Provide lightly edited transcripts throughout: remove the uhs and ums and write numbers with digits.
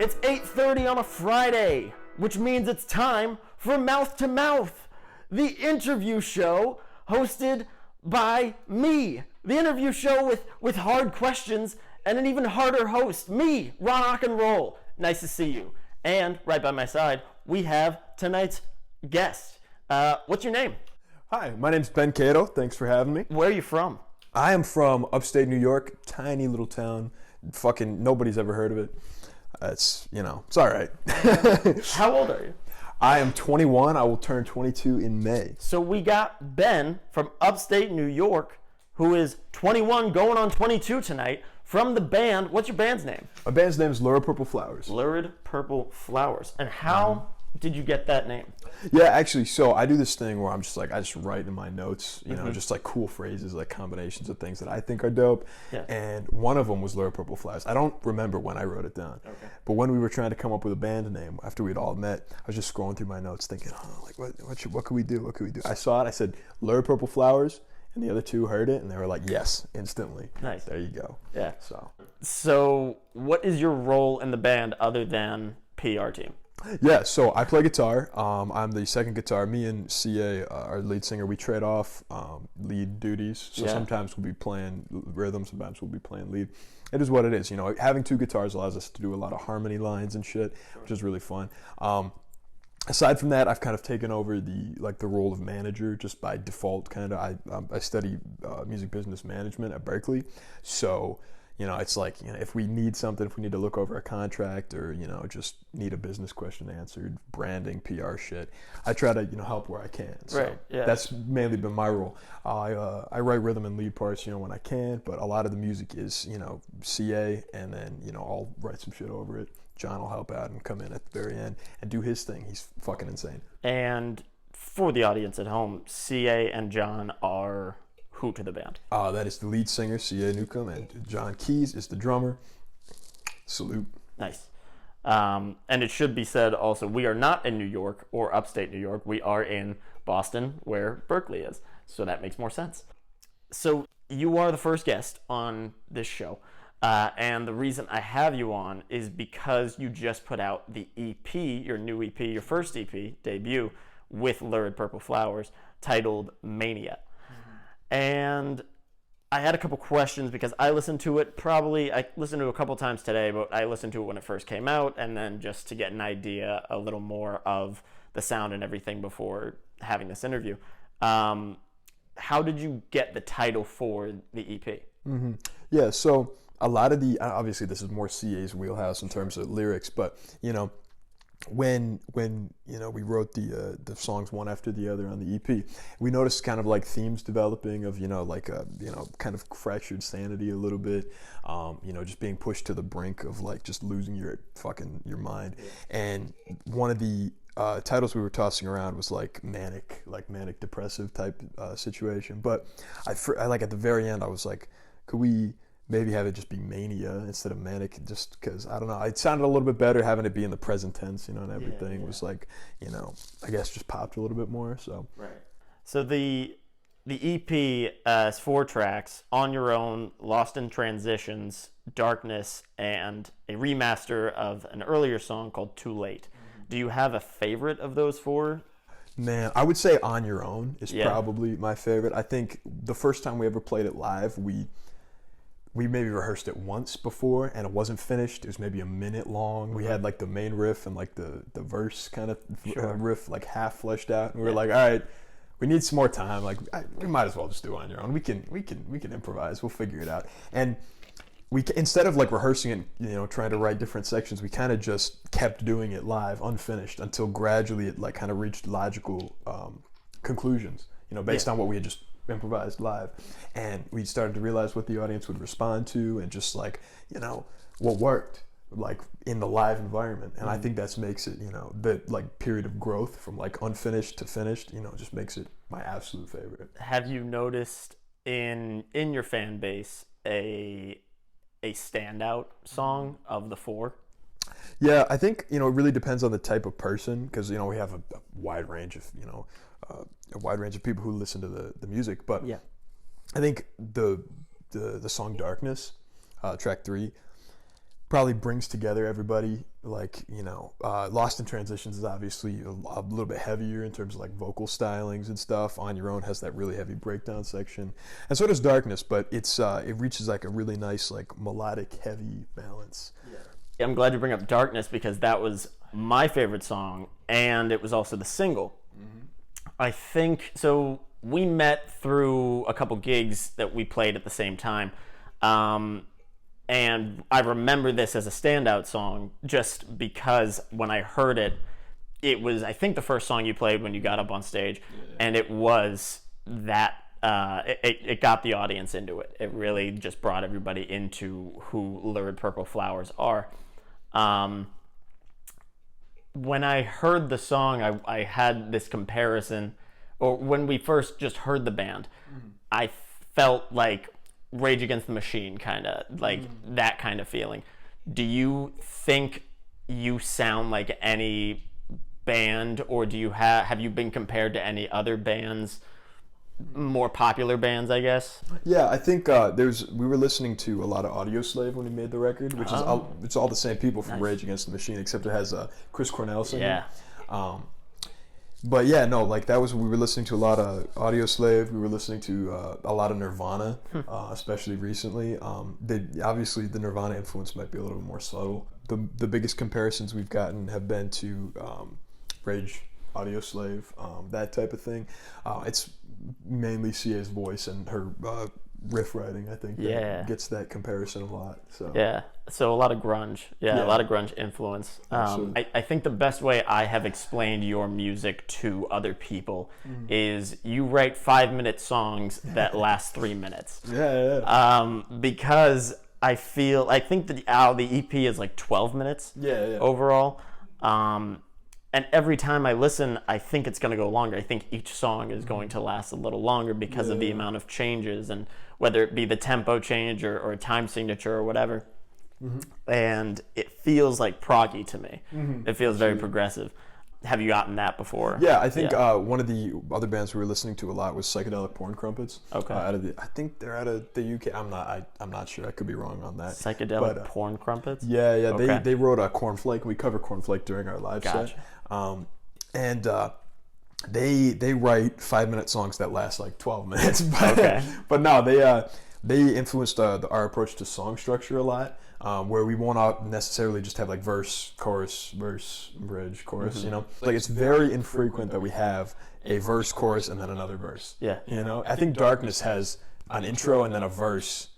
It's 8:30 on a Friday, which means it's time for Mouth to Mouth, the interview show hosted by me. The interview show with hard questions and an even harder host, me, Ronoc N Roll. Nice to see you. And right by my side, we have tonight's guest. What's your name? Hi, my name's Ben Caito. Thanks for having me. Where are you from? I am from upstate New York, tiny little town. Fucking nobody's ever heard of it. It's all right. How old are you? I am 21. I will turn 22 in May. So we got Ben from upstate New York, who is 21 going on 22 tonight, from the band. What's your band's name? My band's name is Lurid Purple Flowers. Lurid Purple Flowers. And how did you get that name? Yeah, actually, so I do this thing where I'm just like, I just write in my notes, just like cool phrases, like combinations of things that I think are dope. Yeah. And one of them was Lurid Purple Flowers. I don't remember when I wrote it down. Okay. But when we were trying to come up with a band name, after we'd all met, I was just scrolling through my notes thinking, what could we do? What could we do? I saw it, I said, Lurid Purple Flowers, and the other two heard it, and they were like, yes, instantly. Nice. There you go. Yeah. So what is your role in the band other than PR team? Yeah, so I play guitar. I'm the second guitar. Me and CA, our lead singer, we trade off lead duties. So sometimes we'll be playing rhythm, sometimes we'll be playing lead. It is what it is. Having two guitars allows us to do a lot of harmony lines and shit, which is really fun. Aside from that, I've kind of taken over the role of manager just by default. Kind of, I study music business management at Berkeley, so. It's like, if we need something, if we need to look over a contract or, just need a business question answered, branding, PR shit, I try to, help where I can. So right, yeah. That's mainly been my role. I write rhythm and lead parts, when I can, but a lot of the music is, CA, and then, I'll write some shit over it. John will help out and come in at the very end and do his thing. He's fucking insane. And for the audience at home, CA and John are... who to the band? That is the lead singer, C.A. Newcomb, and John Keys is the drummer. Salute. Nice. And it should be said also, we are not in New York or upstate New York. We are in Boston, where Berkeley is. So that makes more sense. So you are the first guest on this show. And the reason I have you on is because you just put out the EP, your new EP, your first EP, debut, with Lurid Purple Flowers, titled Mania. And I had a couple questions because I listened to it I listened to it a couple times today, but I listened to it when it first came out, and then just to get an idea a little more of the sound and everything before having this interview. How did you get the title for the EP? Mm-hmm. Yeah, so a lot of obviously this is more CA's wheelhouse in terms of lyrics, but, when we wrote the songs one after the other on the EP, we noticed kind of like themes developing of kind of fractured sanity a little bit, just being pushed to the brink of like just losing your mind. And one of the titles we were tossing around was like manic depressive type situation, but I like at the very end I was like, could we maybe have it just be Mania instead of manic, just because, I don't know, it sounded a little bit better having it be in the present tense, and everything was like, I guess just popped a little bit more, so. Right. So the EP is 4 tracks, On Your Own, Lost in Transitions, Darkness, and a remaster of an earlier song called Too Late. Mm-hmm. Do you have a favorite of those 4? Man, I would say On Your Own is probably my favorite. I think the first time we ever played it live, we maybe rehearsed it once before and it wasn't finished. It was maybe a minute long. We had like the main riff and like the verse kind of riff like half fleshed out, and we were like, all right, we need some more time. Like we might as well just do On Your Own. We can improvise. We'll figure it out. And we, instead of like rehearsing it, trying to write different sections, we kind of just kept doing it live, unfinished, until gradually it like kind of reached logical conclusions, based on what we had just improvised live, and we started to realize what the audience would respond to, and just like what worked like in the live environment. And I think that makes it the like period of growth from like unfinished to finished just makes it my absolute favorite. Have you noticed in your fan base a standout song of the 4? Yeah, I think it really depends on the type of person, because we have a wide range of people who listen to the music, but I think the song Darkness, track 3, probably brings together everybody. Like, Lost in Transitions is obviously a little bit heavier in terms of like vocal stylings and stuff. On Your Own has that really heavy breakdown section, and so does Darkness, but it reaches like a really nice like melodic heavy balance. Yeah. I'm glad you bring up Darkness because that was my favorite song, and it was also the single. I think so. We met through a couple gigs that we played at the same time. And I remember this as a standout song just because when I heard it, it was, I think, the first song you played when you got up on stage. Yeah. And it was that, it got the audience into it. It really just brought everybody into who Lurid Purple Flowers are. When I heard the song, I had this comparison, or when we first just heard the band, I felt like Rage Against the Machine, kind of like that kind of feeling. Do you think you sound like any band, or do you have you been compared to any other bands, more popular bands, I guess? Yeah, I think we were listening to a lot of Audioslave when we made the record, which is it's all the same people from Rage Against the Machine, except it has Chris Cornell singing. Yeah. But yeah, no, like that was, we were listening to a lot of Audioslave. We were listening to a lot of Nirvana, especially recently. Obviously the Nirvana influence might be a little bit more subtle. The biggest comparisons we've gotten have been to Rage, Audioslave, that type of thing. It's mainly CA's voice and her riff writing, I think, that gets that comparison a lot. So yeah, so a lot of grunge. Yeah, a lot of grunge influence. I think the best way I have explained your music to other people is you write 5-minute songs that last 3 minutes. Because I think the EP is like 12 minutes overall. And every time I listen, I think it's going to go longer. I think each song is going to last a little longer because of the amount of changes, and whether it be the tempo change or a time signature or whatever. And it feels like proggy to me. It feels very progressive. Have you gotten that before? Yeah, I think one of the other bands we were listening to a lot was Psychedelic Porn Crumpets. Okay. I think they're out of the UK. I'm not sure. I could be wrong on that. Psychedelic Porn Crumpets? Yeah. Okay. They wrote a Cornflake, and we cover Cornflake during our live set. And they write 5-minute songs that last like 12 minutes. But no, they influenced our approach to song structure a lot. Where we won't necessarily just have like verse, chorus, bridge, chorus, Like it's very infrequent that we have a verse, chorus, and then another verse. Yeah. I think Darkness has an intro and then a verse,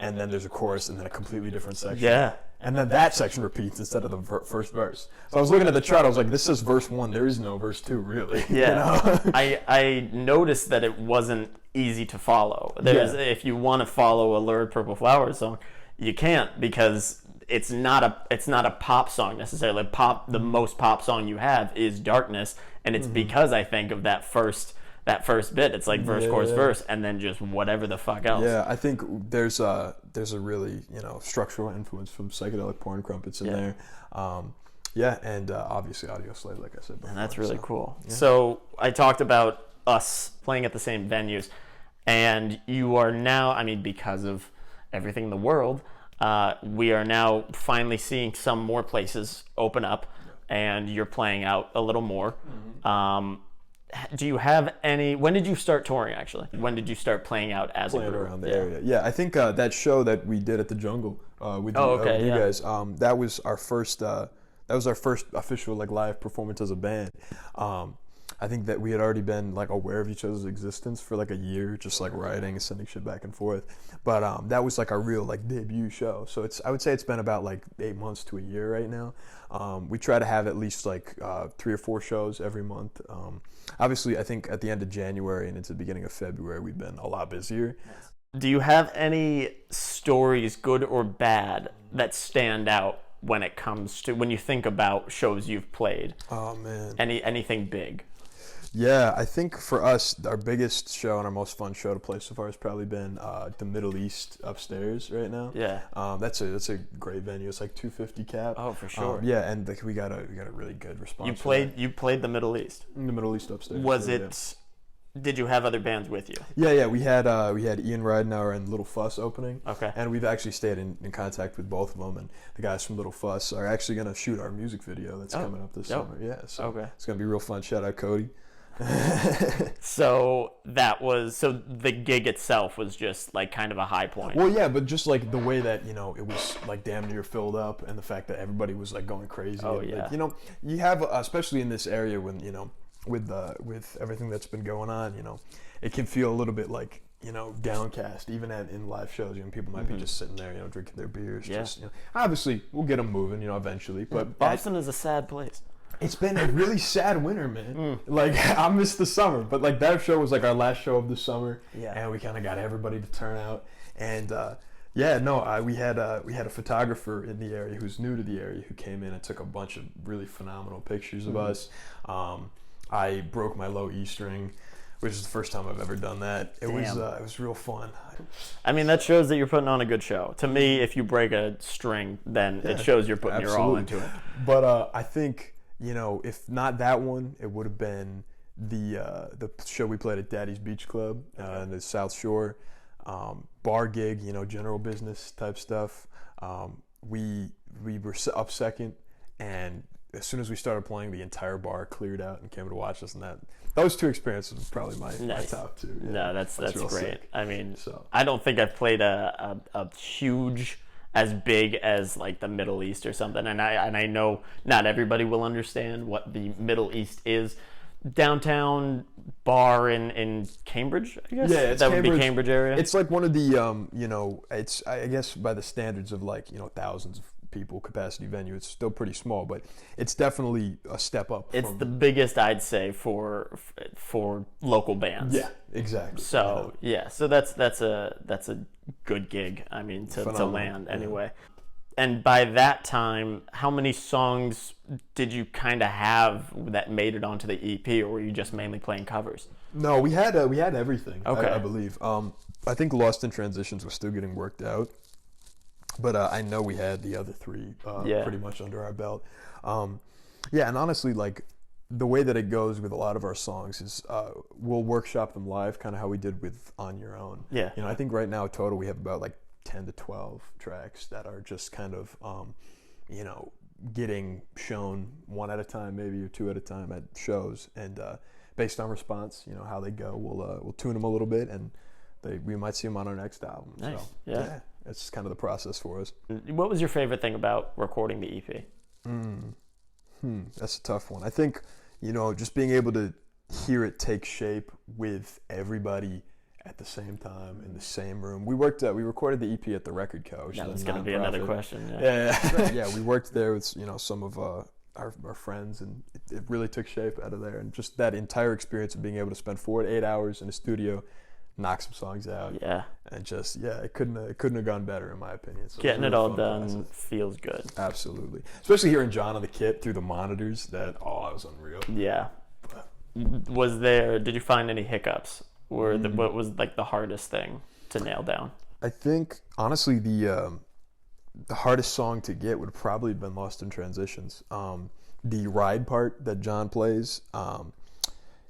and then there's a chorus and then a completely different section. Yeah. And then that section repeats instead of the first verse. So I was looking at the chart, I was like, this says verse 1, there is no verse 2, really. Yeah. I noticed that it wasn't easy to follow. If you want to follow a Lurid Purple Flowers song, you can't, because it's not a pop song necessarily. The most pop song you have is Darkness, and it's because I think of that first bit. It's like verse, chorus, verse, and then just whatever the fuck else. Yeah, I think there's a really structural influence from Psychedelic Porn Crumpets in there. And obviously Audioslave, like I said before. And that's really cool. Yeah. So I talked about us playing at the same venues, and you are now, because of everything in the world, we are now finally seeing some more places open up, and you're playing out a little more. Do you have when did you start touring, actually? When did you start playing out as a group? Around the area? Yeah, I think that show that we did at the Jungle with you guys, that was our first official like live performance as a band. I think that we had already been like aware of each other's existence for like a year, just like writing and sending shit back and forth. But that was like our real like debut show. So I would say it's been about like 8 months to a year right now. We try to have at least like 3 or 4 shows every month. Obviously, I think at the end of January and into the beginning of February, we've been a lot busier. Do you have any stories, good or bad, that stand out when it comes to, when you think about shows you've played? Oh man. Anything big? Yeah, I think for us, our biggest show and our most fun show to play so far has probably been the Middle East upstairs right now. Yeah. That's a great venue. It's like 250 cap. Oh, for sure. And we got a really good response. You played the Middle East. In the Middle East upstairs. Was it Did you have other bands with you? Yeah. We had Ian Ridenauer and Little Fuss opening. Okay. And we've actually stayed in contact with both of them. And the guys from Little Fuss are actually going to shoot our music video that's coming up this summer. Yeah. So it's going to be real fun. Shout out Cody. So the gig itself was just like kind of a high point. Well, yeah, but just like the way that, it was like damn near filled up, and the fact that everybody was like going crazy. Oh, and, yeah. like, you have, especially in this area when, with everything that's been going on, it can feel a little bit like, downcast, even in live shows. People might be just sitting there, drinking their beers. Yeah. Just, obviously, we'll get them moving, eventually. But Boston is a sad place. It's been a really sad winter, man. Like, I missed the summer, but like that show was like our last show of the summer, and we kind of got everybody to turn out. And we had a photographer in the area who's new to the area who came in and took a bunch of really phenomenal pictures of us. I broke my low E string, which is the first time I've ever done that. It was real fun. I mean, that shows that you're putting on a good show. To me, if you break a string, then it shows you're putting your all into it. But I think, if not that one, it would have been the show we played at Daddy's Beach Club in the South Shore, bar gig, general business type stuff. We were up second, and as soon as we started playing, the entire bar cleared out and came to watch us, and those two experiences was probably my top two. Yeah. No, that's great. Sick. I mean, I don't think I've played a huge, as big as like the Middle East or something, and I know not everybody will understand what the Middle East is. Downtown bar in Cambridge, I guess. Yeah, that would be Cambridge area. It's like one of the it's, I guess, by the standards of like thousands of people capacity venue, it's still pretty small, but it's definitely a step up. It's the biggest, I'd say, for local bands. Yeah, exactly. So so that's a good gig. I mean, to land anyway. And by that time, how many songs did you kind of have that made it onto the EP, or were you just mainly playing covers? No, we had everything. Okay. I believe. I think Lost in Transitions was still getting worked out, but I know we had the other three pretty much under our belt. And honestly, like the way that it goes with a lot of our songs is we'll workshop them live, kind of how we did with On Your Own. Yeah. I think right now total we have about like 10 to 12 tracks that are just kind of, getting shown one at a time, maybe, or two at a time at shows, and based on response, how they go, we'll tune them a little bit, and we might see them on our next album. Nice. So, yeah, it's kind of the process for us. What was your favorite thing about recording the EP? That's a tough one. I think, just being able to hear it take shape with everybody at the same time in the same room. We recorded the EP at the Record Co. That's going to be another question. Yeah. We worked there with some of our friends, and it really took shape out of there. And just that entire experience of being able to spend 4 to 8 hours in a studio, knock some songs out. Yeah. And just it couldn't have gone better in my opinion. So getting it all done feels good. Absolutely, especially hearing John on the kit through the monitors. That was unreal. Yeah. Did you find any hiccups? What was like the hardest thing to nail down? I think honestly the hardest song to get would probably have been Lost in Transitions. The ride part that John plays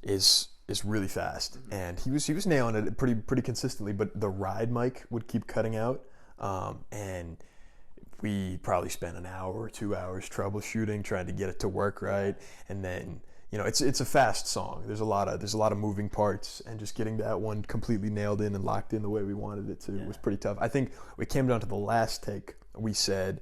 is really fast, and he was nailing it pretty consistently. But the ride mic would keep cutting out, and we probably spent an hour or 2 hours troubleshooting, trying to get it to work right, and then. It's a fast song. There's a lot of moving parts, and just getting that one completely nailed in and locked in the way we wanted it to was pretty tough. I think we came down to the last take. We said,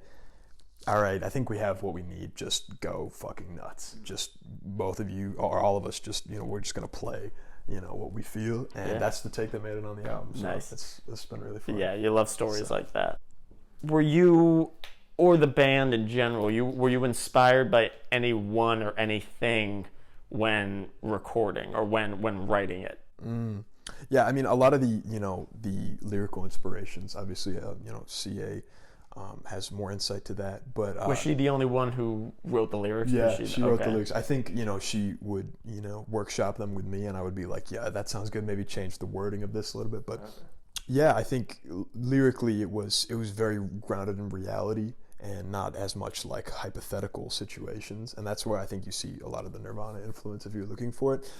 all right, I think we have what we need. Just go fucking nuts. Just both of you or all of us. Just we're just gonna play. What we feel, and that's the take that made it on the album. So nice. It's been really fun. Yeah, you love stories like that. Were you, or the band in general, were you inspired by anyone or anything when recording or when writing it? Yeah, I mean, a lot of the the lyrical inspirations, obviously, CA has more insight to that. But was she the only one who wrote the lyrics? Yeah, she wrote the lyrics. I think she would workshop them with me, and I would be like, yeah, that sounds good. Maybe change the wording of this a little bit. But yeah, I think lyrically it was very grounded in reality, and not as much like hypothetical situations. And that's where I think you see a lot of the Nirvana influence if you're looking for it.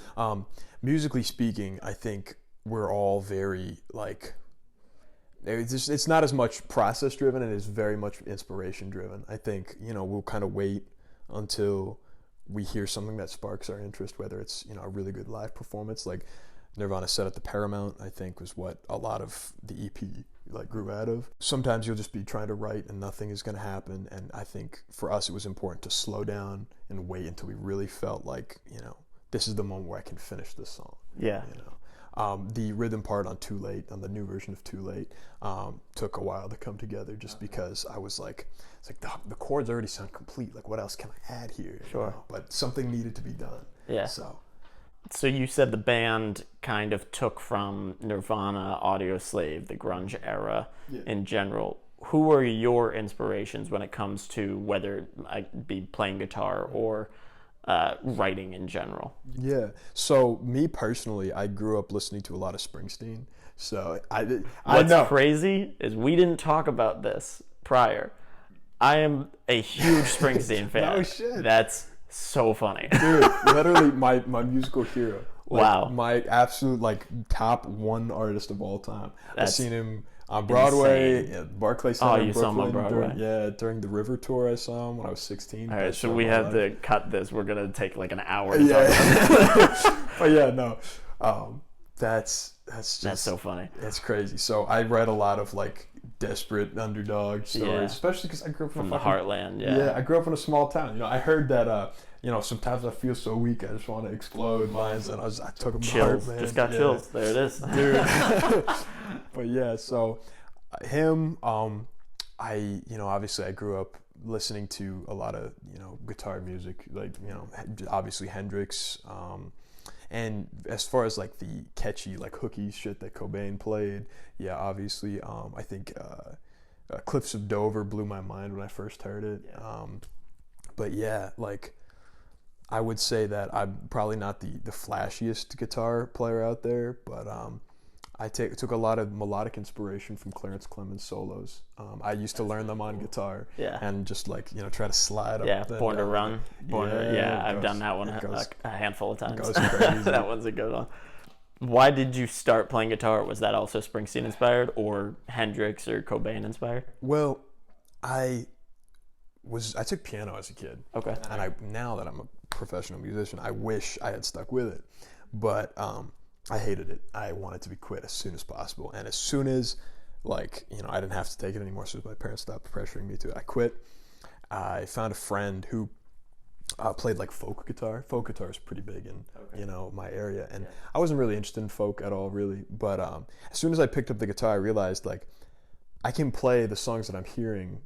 Musically speaking, I think we're all very like, it's not as much process driven, and it's very much inspiration driven. I think, we'll kind of wait until we hear something that sparks our interest, whether it's, a really good live performance like Nirvana set at the Paramount, I think was what a lot of the EP like grew out of. Sometimes you'll just be trying to write and nothing is going to happen. And I think for us, it was important to slow down and wait until we really felt like, this is the moment where I can finish this song. Yeah. The rhythm part on Too Late, on the new version of Too Late, took a while to come together just because I was like, it's like the chords already sound complete. Like, what else can I add here? Sure. But something needed to be done. Yeah. So you said the band kind of took from Nirvana, Audioslave, the grunge era in general. Who are your inspirations when it comes to whether I be playing guitar or writing in general? Yeah. So me personally, I grew up listening to a lot of Springsteen. So What's crazy is we didn't talk about this prior. I am a huge Springsteen fan. No shit. That's so funny. Dude, literally my musical hero. Like, wow. My absolute top one artist of all time. I've seen him on Broadway, at Barclays Center in Brooklyn. Saw him on Broadway? During the River Tour I saw him when I was 16. All right, so we have to cut this. We're going to take like an hour to talk about But yeah, no. That's so funny. It's crazy. So I read a lot of like desperate underdog stories, especially because I grew up from the heartland. Yeah, I grew up in a small town. I heard that sometimes I feel so weak I just want to explode lines, and I took them chills. Hard, man. Just got chills. There it is, dude. But yeah, so him, I obviously I grew up listening to a lot of guitar music, like obviously Hendrix. And as far as like the catchy, like hooky shit that Cobain played, yeah, obviously, I think Cliffs of Dover blew my mind when I first heard it. Yeah. But yeah, like I would say that I'm probably not the flashiest guitar player out there, but I took a lot of melodic inspiration from Clarence Clemens solos. I used to learn them on guitar, and just like try to slide up. Yeah, Born to Run. I've done that one a handful of times. Goes crazy. That one's a good one. Why did you start playing guitar? Was that also Springsteen inspired, or Hendrix or Cobain inspired? Well, I took piano as a kid. Okay. And now that I'm a professional musician, I wish I had stuck with it, but I hated it. I wanted to be quit as soon as possible. And as soon as, I didn't have to take it anymore, so my parents stopped pressuring me to, I quit. I found a friend who played like folk guitar. Folk guitar is pretty big in, my area. And I wasn't really interested in folk at all, really. But as soon as I picked up the guitar, I realized, I can play the songs that I'm hearing,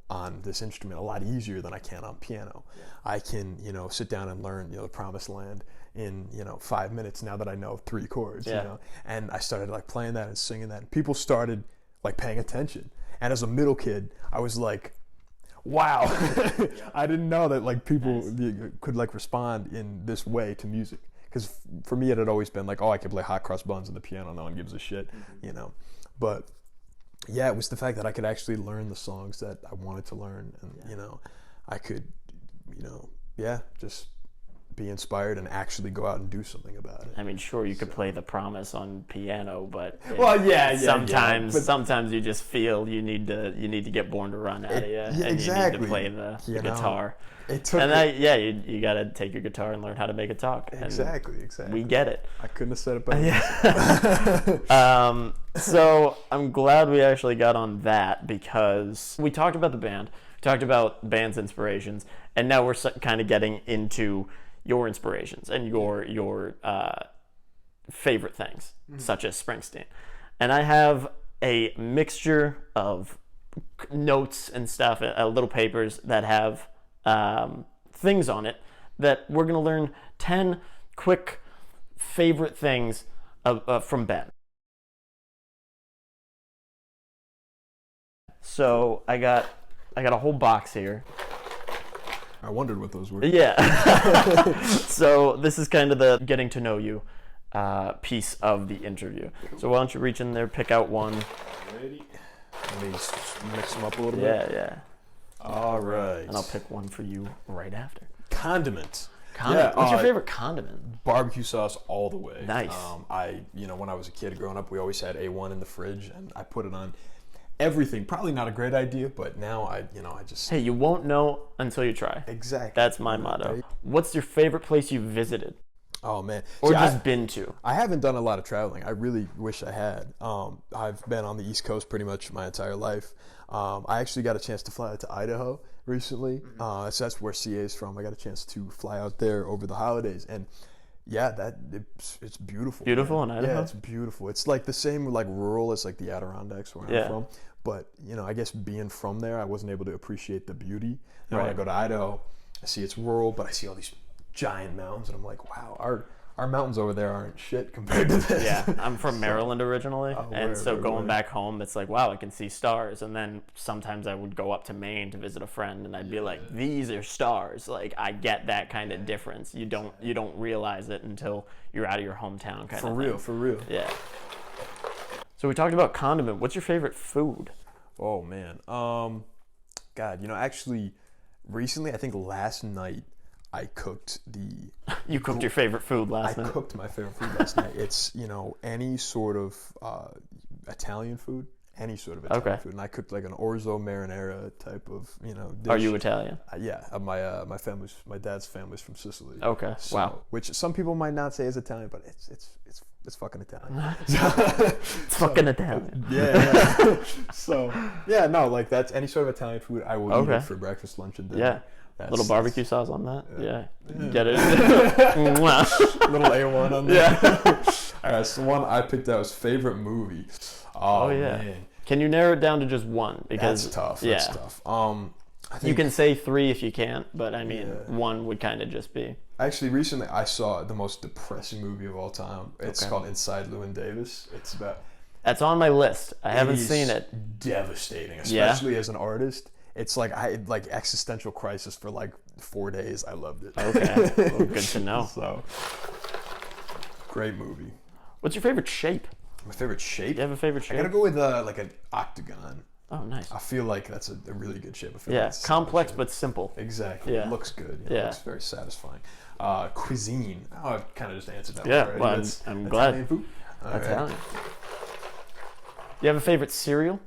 on this instrument a lot easier than I can on piano. Yeah. I can, sit down and learn, the Promised Land in 5 minutes now that I know 3 chords. And I started playing that and singing that, and people started paying attention. And as a middle kid, I was like, wow. I didn't know that people could respond in this way to music, because for me it had always been I could play Hot Cross Buns on the piano, no one gives a shit. But yeah, it was the fact that I could actually learn the songs that I wanted to learn, and I could just be inspired and actually go out and do something about it. I mean, sure, you could play The Promise on piano, but sometimes you just feel you need to get Born to Run out of you, and exactly. you need to play the guitar. You got to take your guitar and learn how to make it talk. Exactly. We get it. I couldn't have said it better. So I'm glad we actually got on that, because we talked about the band, we talked about band's inspirations, and now we're kind of getting into your inspirations and your favorite things, such as Springsteen. And I have a mixture of notes and stuff, little papers that have things on it that we're going to learn 10 quick favorite things from Ben. So I got a whole box here. I wondered what those were. Yeah. So this is kind of the getting to know you piece of the interview. So why don't you reach in there, pick out one. Ready? Let me mix them up a little bit. Yeah. All right. And I'll pick one for you right after. Condiment. Condiment. What's your favorite condiment? Barbecue sauce all the way. Nice. When I was a kid growing up, we always had A1 in the fridge, and I put it on everything. Probably not a great idea, but now I just. Hey, you won't know until you try. Exactly. That's my motto. Right? What's your favorite place you've visited? Oh man. Or just been to? I haven't done a lot of traveling. I really wish I had. I've been on the East Coast pretty much my entire life. I actually got a chance to fly out to Idaho recently. So that's where CA is from. I got a chance to fly out there over the holidays, and yeah, it's beautiful. Beautiful in Idaho? Yeah, it's beautiful. It's like the same like rural as like the Adirondacks where I'm from. But I guess being from there, I wasn't able to appreciate the beauty. And when I go to Idaho, I see it's rural, but I see all these giant mountains, and I'm like, wow, our mountains over there aren't shit compared to this. Yeah, I'm from Maryland originally, and so going back home, it's like, wow, I can see stars. And then sometimes I would go up to Maine to visit a friend, and I'd be like, these are stars. Like, I get that kind of difference. You don't realize it until you're out of your hometown kind of thing. For real. Yeah. So we talked about condiment. What's your favorite food? Oh man, God, actually, recently, I think last night, I cooked You cooked your favorite food last night? I cooked my favorite food last night. It's, any sort of Italian food. Any sort of Italian food. And I cooked like an orzo marinara type of, dish. Are you Italian? Yeah. My dad's family's from Sicily. Okay. So, wow. Which some people might not say is Italian, but it's fucking Italian. It's fucking Italian. Yeah. So, yeah, no, like that's any sort of Italian food I will eat it for breakfast, lunch, and dinner. Yeah. Little barbecue sauce on that? Yeah. Get it? Little A1 on that. Yeah. All right, so one I picked out was favorite movie. Oh yeah. Man. Can you narrow it down to just one? Because that's tough. Yeah. That's tough. I think, you can say three if you can't, but I mean, one would kind of just be. Actually, recently I saw the most depressing movie of all time. It's called Inside Llewyn Davis. It's about. That's on my list. I haven't seen it. Devastating, especially as an artist. It's like I had like existential crisis for like 4 days. I loved it. Okay, well, good to know. So, great movie. What's your favorite shape? My favorite shape? You have a favorite shape? I gotta go with like an octagon. Oh, nice. I feel like that's a really good shape. Complex but simple. Exactly. Yeah. It looks good. It looks very satisfying. Cuisine. Oh, I kind of just answered that one already. Well, I'm glad. Italian food? Italian. You have a favorite cereal?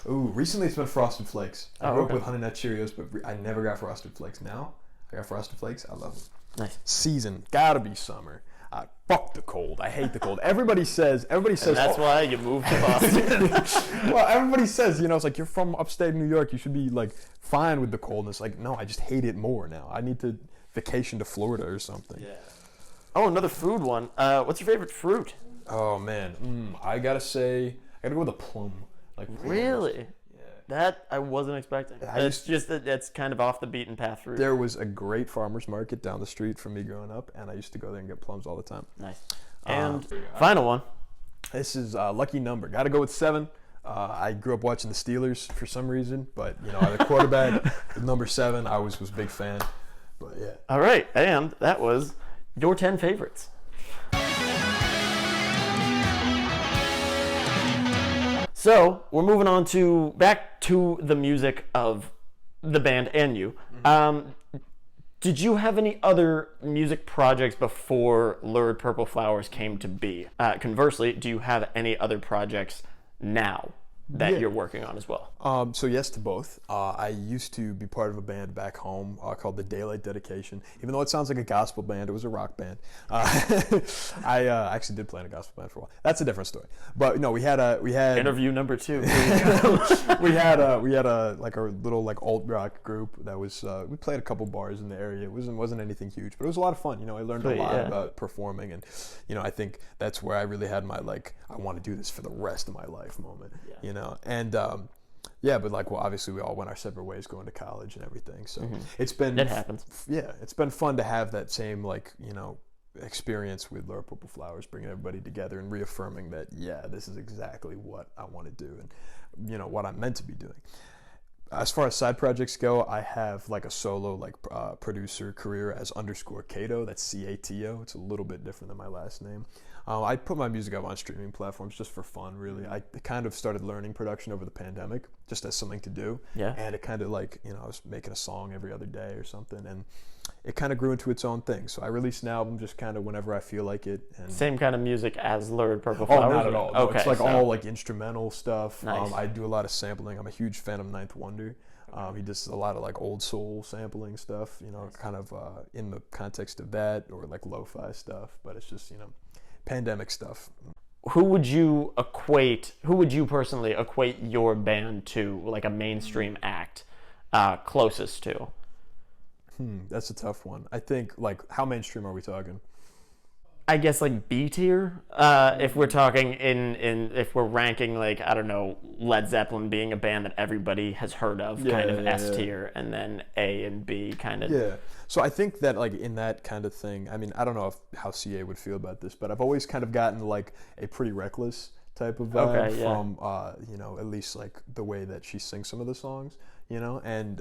Ooh, recently it's been Frosted Flakes. I grew up okay. with Honey Nut Cheerios, but I never got Frosted Flakes. Now I got Frosted Flakes. I love them. Nice. Season gotta be summer. Fuck the cold. I hate the cold. Everybody says. And that's why you moved to Boston. Well, everybody says, it's like you're from upstate New York. You should be like fine with the coldness. Like, no, I just hate it more now. I need to vacation to Florida or something. Yeah. Oh, another food one. What's your favorite fruit? Oh man, I gotta go with a plum. Like really? That I wasn't expecting. It's kind of off the beaten path fruit. There was a great farmer's market down the street from me growing up, and I used to go there and get plums all the time. Nice. And final one. This is lucky number. Got to go with 7. I grew up watching the Steelers for some reason, but the quarterback with number 7, I was a big fan. But yeah. All right, and that was your 10 favorites. So we're moving on back to the music of the band and you. Did you have any other music projects before Lurid Purple Flowers came to be? Conversely, do you have any other projects now that you're working on as well? So yes to both. I used to be part of a band back home called the Daylight Dedication. Even though it sounds like a gospel band, it was a rock band. I actually did play in a gospel band for a while. That's a different story. But no, we had interview number 2. we had a little like alt rock group that was we played a couple bars in the area. It wasn't anything huge, but it was a lot of fun. I learned a lot about performing, and I think that's where I really had my I want to do this for the rest of my life moment. And but obviously we all went our separate ways going to college and everything. So it's been that happens. Yeah, it's been fun to have that same experience with Lurid Purple Flowers, bringing everybody together and reaffirming that this is exactly what I want to do and what I'm meant to be doing. As far as side projects go, I have a solo producer career as _Caito. That's Cato. It's a little bit different than my last name. I put my music up on streaming platforms just for fun, really. I kind of started learning production over the pandemic, just as something to do. Yeah. And it kind of like, I was making a song every other day or something, and it kind of grew into its own thing. So I released an album just kind of whenever I feel like it. And same kind of music as Lurid Purple Flowers? Oh, not at all. No, Okay. It's like all like instrumental stuff. Nice. I do a lot of sampling. I'm a huge fan of Ninth Wonder. He does a lot of like old soul sampling stuff, kind of in the context of that, or like lo-fi stuff, but it's just, pandemic stuff. Who would you personally equate your band to, like a mainstream act, closest to? That's a tough one. I think, like, how mainstream are we talking? I guess like B tier. If we're talking if we're ranking, like, I don't know, Led Zeppelin being a band that everybody has heard of, kind of S tier, and then A and B kind of. Yeah. So I think that, like, in that kind of thing, I mean, I don't know how CA would feel about this, but I've always kind of gotten like a Pretty Reckless type of vibe from at least like the way that she sings some of the songs, and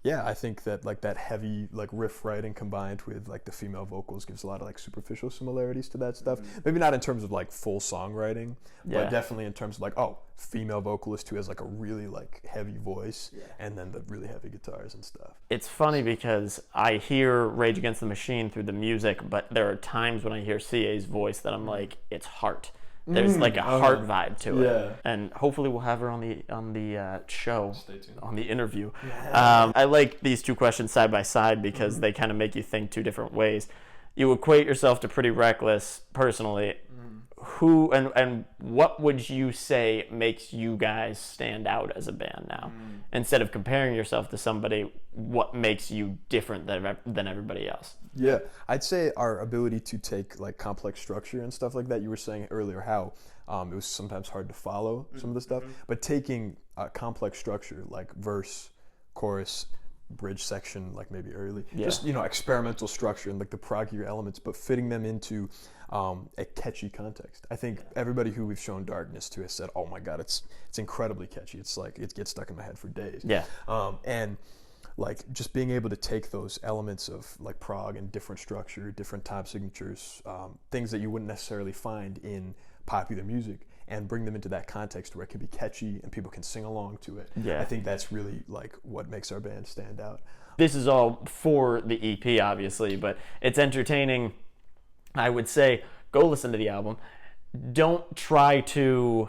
yeah, I think that like that heavy like riff writing combined with like the female vocals gives a lot of like superficial similarities to that stuff. Maybe not in terms of like full songwriting, but definitely in terms of like, female vocalist who has like a really like heavy voice and then the really heavy guitars and stuff. It's funny because I hear Rage Against the Machine through the music, but there are times when I hear CA's voice that I'm like, it's heart. There's like a heart vibe to it, and hopefully we'll have her on the show, on the interview. I like these two questions side by side because they kind of make you think two different ways. You equate yourself to Pretty Reckless personally. Who and what would you say makes you guys stand out as a band now? Instead of comparing yourself to somebody, what makes you different than everybody else? Yeah, I'd say our ability to take like complex structure and stuff like that. You were saying earlier how it was sometimes hard to follow some of the stuff, but taking complex structure like verse, chorus, bridge section, like maybe early, just experimental structure and like the proggier elements, but fitting them into a catchy context. I think everybody who we've shown Darkness to has said, "Oh my God, it's incredibly catchy. It's like it gets stuck in my head for days." Yeah. And like just being able to take those elements of like prog and different structure, different time signatures, things that you wouldn't necessarily find in popular music, and bring them into that context where it can be catchy and people can sing along to it. Yeah. I think that's really like what makes our band stand out. This is all for the EP, obviously, but it's entertaining. I would say go listen to the album. Don't try to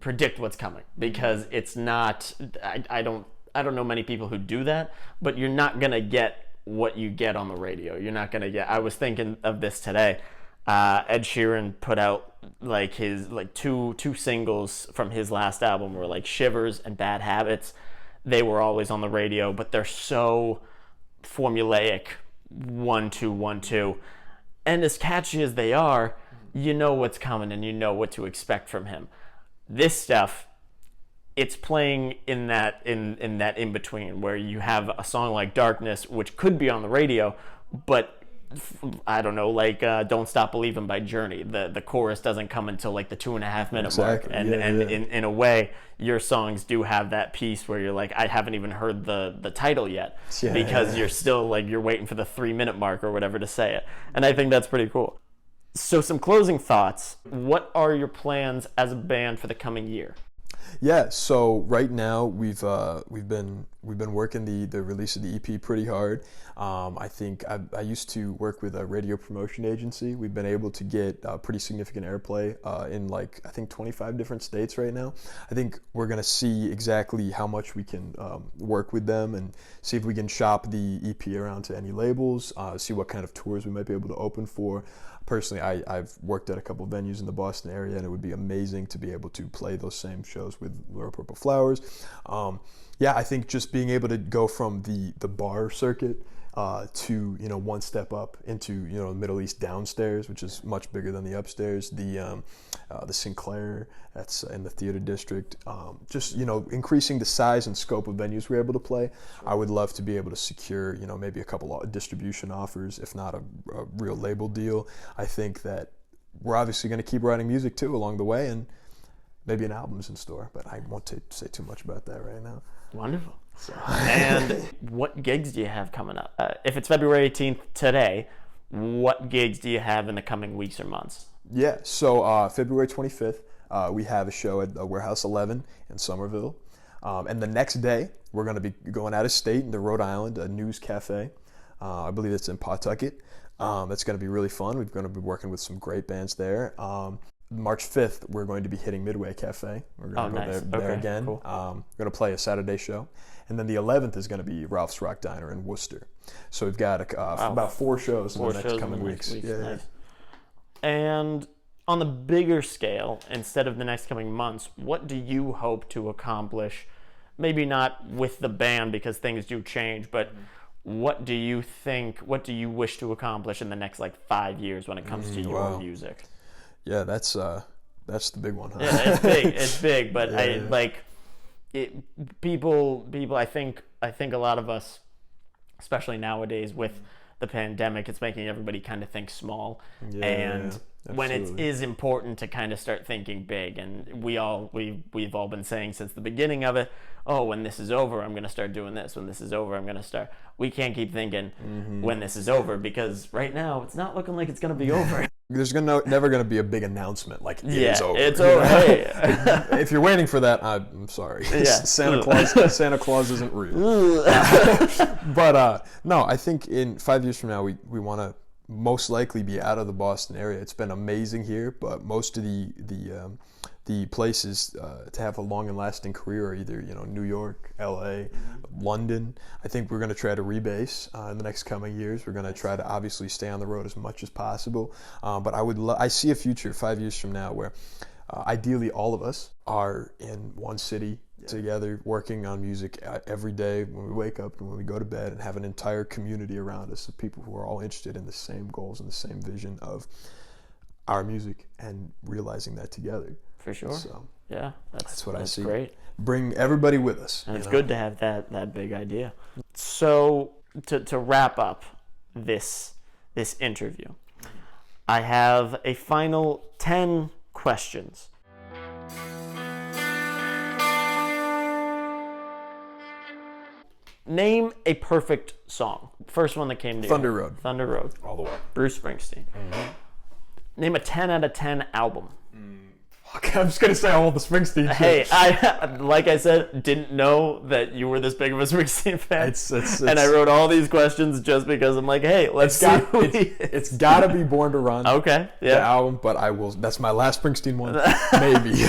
predict what's coming, because it's not. I don't know many people who do that, but you're not gonna get what you get on the radio. You're not gonna get. I was thinking of this today. Ed Sheeran put out like his two singles from his last album were like Shivers and Bad Habits. They were always on the radio, but they're so formulaic, 1-2 1-2, and as catchy as they are, you know what's coming and you know what to expect from him. This stuff, it's playing in that in between where you have a song like Darkness, which could be on the radio, but I don't know, like Don't Stop Believing by Journey. The chorus doesn't come until like the 2.5 minute mark. And in a way, your songs do have that piece where you're like, I haven't even heard the title yet, because you're still like, you're waiting for the 3 minute mark or whatever to say it. And I think that's pretty cool. So some closing thoughts. What are your plans as a band for the coming year? Yeah, so right now we've been working the release of the EP pretty hard. I think I used to work with a radio promotion agency. We've been able to get pretty significant airplay in like I think 25 different states right now. I think we're gonna see exactly how much we can work with them and see if we can shop the EP around to any labels. See what kind of tours we might be able to open for. Personally, I've worked at a couple of venues in the Boston area, and it would be amazing to be able to play those same shows with Lurid Purple Flowers. I think just being able to go from the bar circuit to one step up into the Middle East downstairs, which is much bigger than the upstairs. The Sinclair, that's in the theater district. Just increasing the size and scope of venues we're able to play. I would love to be able to secure maybe a couple of distribution offers, if not a real label deal. I think that we're obviously going to keep writing music too along the way, and maybe an album's in store, but I won't say too much about that right now. Wonderful. And what gigs do you have coming up? If it's February 18th today, what gigs do you have in the coming weeks or months? Yeah, so February 25th, we have a show at Warehouse 11 in Somerville. And the next day, we're going to be going out of state into Rhode Island, a news cafe. I believe it's in Pawtucket. That's going to be really fun. We're going to be working with some great bands there. March 5th, we're going to be hitting Midway Cafe. We're going to go there again. Cool. We're going to play a Saturday show. And then the 11th is going to be Ralph's Rock Diner in Worcester. So we've got about 4 shows in the next coming weeks. Yeah. Nice. And on the bigger scale, instead of the next coming months, what do you hope to accomplish? Maybe not with the band because things do change, but what do you wish to accomplish in the next 5 years when it comes to your music? Yeah, that's the big one. Huh? Yeah, it's big, but people. I think a lot of us, especially nowadays with the pandemic, it's making everybody kind of think small. When it is important to kind of start thinking big, and we've all been saying since the beginning of it, when this is over, I'm going to start doing this. When this is over, I'm going to start. We can't keep thinking when this is over, because right now it's not looking like it's going to be over. There's never going to be a big announcement like it's over. It's over. Hey. If you're waiting for that, I'm sorry. Yeah. Santa Claus isn't real. But no, I think in 5 years from now, we want to most likely be out of the Boston area. It's been amazing here, but most of the places to have a long and lasting career are either New York, LA, London. I think we're going to try to rebase in the next coming years. We're going to try to obviously stay on the road as much as possible, but I see a future 5 years from now where ideally all of us are in one city together working on music every day when we wake up and when we go to bed, and have an entire community around us of people who are all interested in the same goals and the same vision of our music and realizing that together. For sure. So, yeah, that's what I see. Great. Bring everybody with us. And it's good to have that big idea. So to wrap up this interview, I have a final 10 questions. Name a perfect song. First one that came to you. Thunder Road. Thunder Road. All the way. Bruce Springsteen. Name a 10 out of 10 album. I'm just going to say all the Springsteen shit. Hey, like I said, didn't know that you were this big of a Springsteen fan. And I wrote all these questions just because I'm like, hey, it's got to be Born to Run. Okay, yeah. The album, but that's my last Springsteen one. Maybe.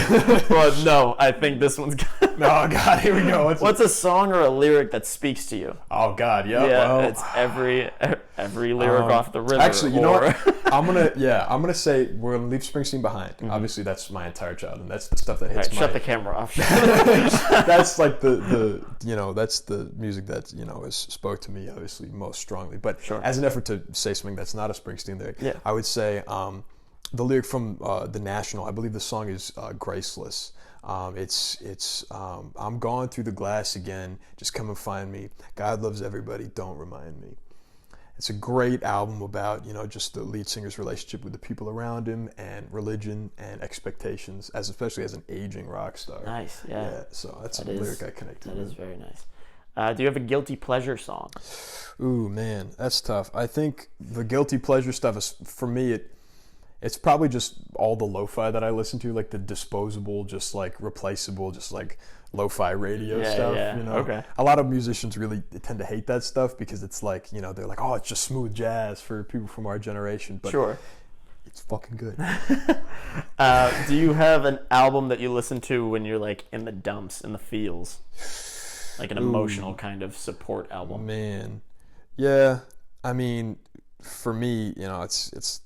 Well, no, I think this one's good. Oh, God, here we go. What's a song or a lyric that speaks to you? Oh, God, yeah. Yeah, well, it's every lyric off the river. Actually, you know what? I'm gonna say we're gonna leave Springsteen behind. Obviously, that's my entire childhood, and that's the stuff that hits shut the camera off. That's like that's the music that has spoke to me obviously most strongly. But as an effort to say something that's not a Springsteen lyric, I would say the lyric from The National. I believe the song is Graceless. It's I'm gone through the glass again. Just come and find me. God loves everybody. Don't remind me. It's a great album about, just the lead singer's relationship with the people around him and religion and expectations, especially as an aging rock star. Nice, yeah. So that's a lyric I connect to. That is very nice. Do you have a guilty pleasure song? Ooh, man, that's tough. I think the guilty pleasure stuff is, for me, it's probably just all the lo-fi that I listen to, like the disposable, just like replaceable, just like lo-fi radio stuff. Yeah. Okay. A lot of musicians really tend to hate that stuff because it's like, they're like, oh, it's just smooth jazz for people from our generation. But it's fucking good. Do you have an album that you listen to when you're like in the dumps, in the feels? Like an emotional kind of support album? Man. Yeah. I mean, for me, it's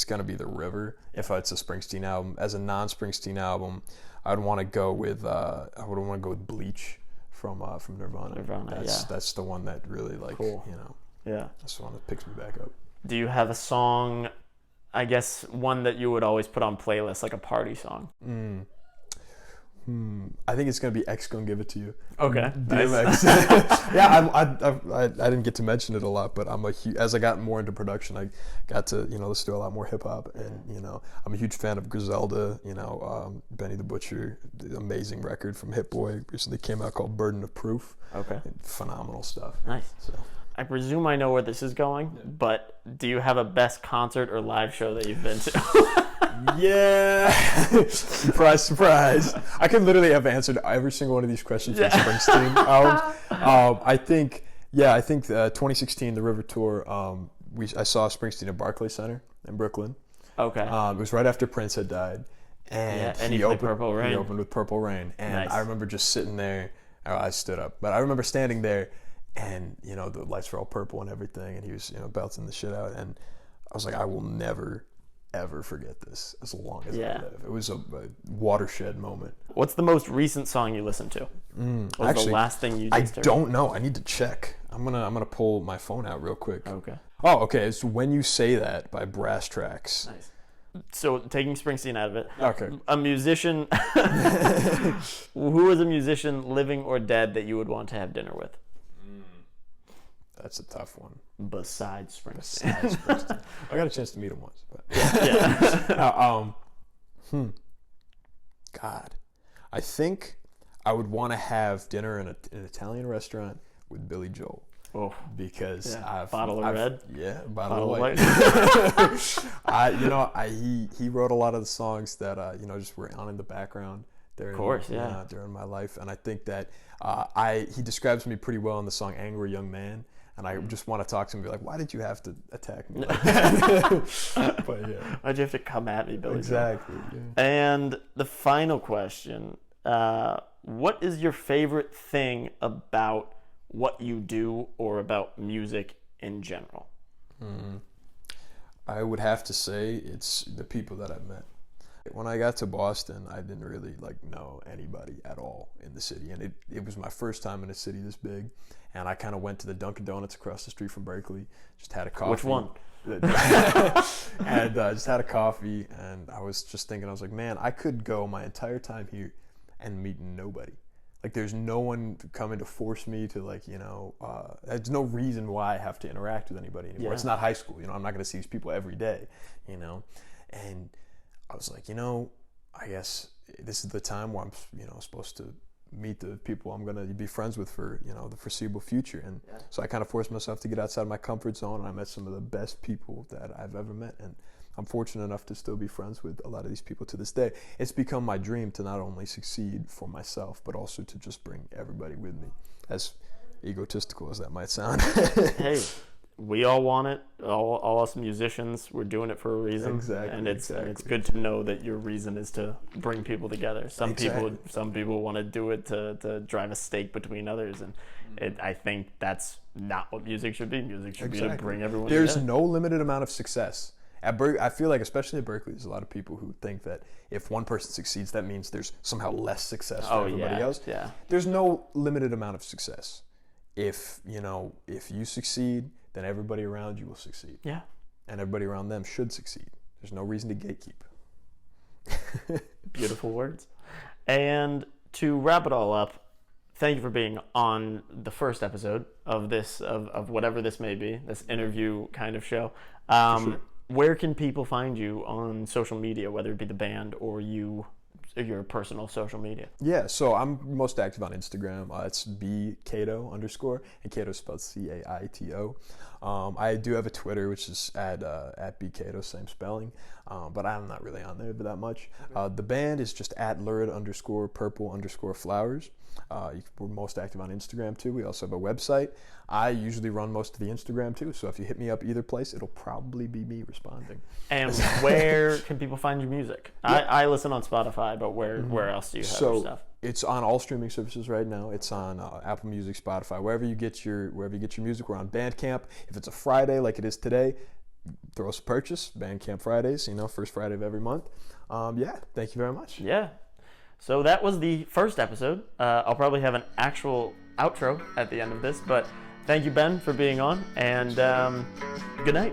going to be The River if it's a Springsteen album. As a non-Springsteen album, I'd want to go with Bleach from Nirvana. That's the one that really cool. Yeah. That's the one that picks me back up. Do you have a song, I guess one that you would always put on playlists, like a party song? I think it's gonna be X Gonna Give It to You. Okay, DMX. Yeah, I didn't get to mention it a lot, but as I got more into production, I got to listen to a lot more hip hop, and I'm a huge fan of Griselda. Benny the Butcher, the amazing record from Hit Boy recently came out called Burden of Proof. Okay, phenomenal stuff. Nice. So. I presume I know where this is going, but do you have a best concert or live show that you've been to? Yeah. Surprise, surprise. I could literally have answered every single one of these questions from Springsteen albums. I think 2016, the River Tour, I saw Springsteen at Barclays Center in Brooklyn. Okay. It was right after Prince had died. And he opened Purple Rain. He opened with Purple Rain. And nice. I remember just sitting there. I stood up. But I remember standing there and, the lights were all purple and everything. And he was, belting the shit out. And I was like, I will never, ever forget this as long as I live. It was a watershed moment. What's the most recent song you listened to? What was the last thing you just heard? I don't know. I need to check. I'm gonna pull my phone out real quick. Okay. Oh, okay. It's When You Say That by Brass Tracks. Nice. So taking Springsteen out of it. Okay. A musician. Who is a musician, living or dead, that you would want to have dinner with? That's a tough one. Besides Springsteen. I got a chance to meet him once, but God, I think I would want to have dinner in an Italian restaurant with Billy Joel. Oh, because bottle of red. Yeah, bottle of white. He wrote a lot of the songs that just were on in the background. During my life, and I think that he describes me pretty well in the song "Angry Young Man." And I just want to talk to him and be like, why did you have to attack me like that? But yeah. Why'd you have to come at me, Billy? Exactly. Yeah. And the final question, what is your favorite thing about what you do or about music in general? I would have to say it's the people that I've met. When I got to Boston, I didn't really know anybody at all in the city, and it was my first time in a city this big. And I kind of went to the Dunkin' Donuts across the street from Berkeley, just had a coffee. Which one? And just had a coffee, and I was just thinking, I was like, man, I could go my entire time here and meet nobody. There's no one coming to force me to there's no reason why I have to interact with anybody anymore. Yeah. It's not high school, I'm not going to see these people every day, And I was like, I guess this is the time where I'm, supposed to meet the people I'm going to be friends with for, the foreseeable future. And so I kind of forced myself to get outside my comfort zone, and I met some of the best people that I've ever met. And I'm fortunate enough to still be friends with a lot of these people to this day. It's become my dream to not only succeed for myself, but also to just bring everybody with me, as egotistical as that might sound. Hey, we all want it. All us musicians, we're doing it for a reason. Exactly. And it's good to know that your reason is to bring people together. Some people want to do it to drive a stake between others, and I think that's not what music should be. Music should be to bring everyone together. There's no limited amount of success. I feel like, especially at Berkeley, there's a lot of people who think that if one person succeeds, that means there's somehow less success for everybody else. Yeah. There's no limited amount of success. If you succeed, then everybody around you will succeed. Yeah. And everybody around them should succeed. There's no reason to gatekeep. Beautiful words. And to wrap it all up, thank you for being on the first episode of this, of whatever this may be, this interview kind of show. Sure. Where can people find you on social media, whether it be the band or your personal social media? Yeah, so I'm most active on Instagram. It's bcaito_, and Caito is spelled Caito. I do have a Twitter, which is at bcaito, same spelling, but I'm not really on there that much. The band is just at Lurid_Purple Flowers. We're most active on Instagram too. We also have a website. I usually run most of the Instagram too, so if you hit me up either place, it'll probably be me responding. And where can people find your music? Yeah. I listen on Spotify, but where else do you have your stuff? It's on all streaming services right now. It's on Apple Music, Spotify, wherever you get your music. We're on Bandcamp. If it's a Friday like it is today, throw us a purchase. Bandcamp Fridays, first Friday of every month. Thank you very much. Yeah. So that was the first episode. I'll probably have an actual outro at the end of this, but thank you, Ben, for being on, and good night.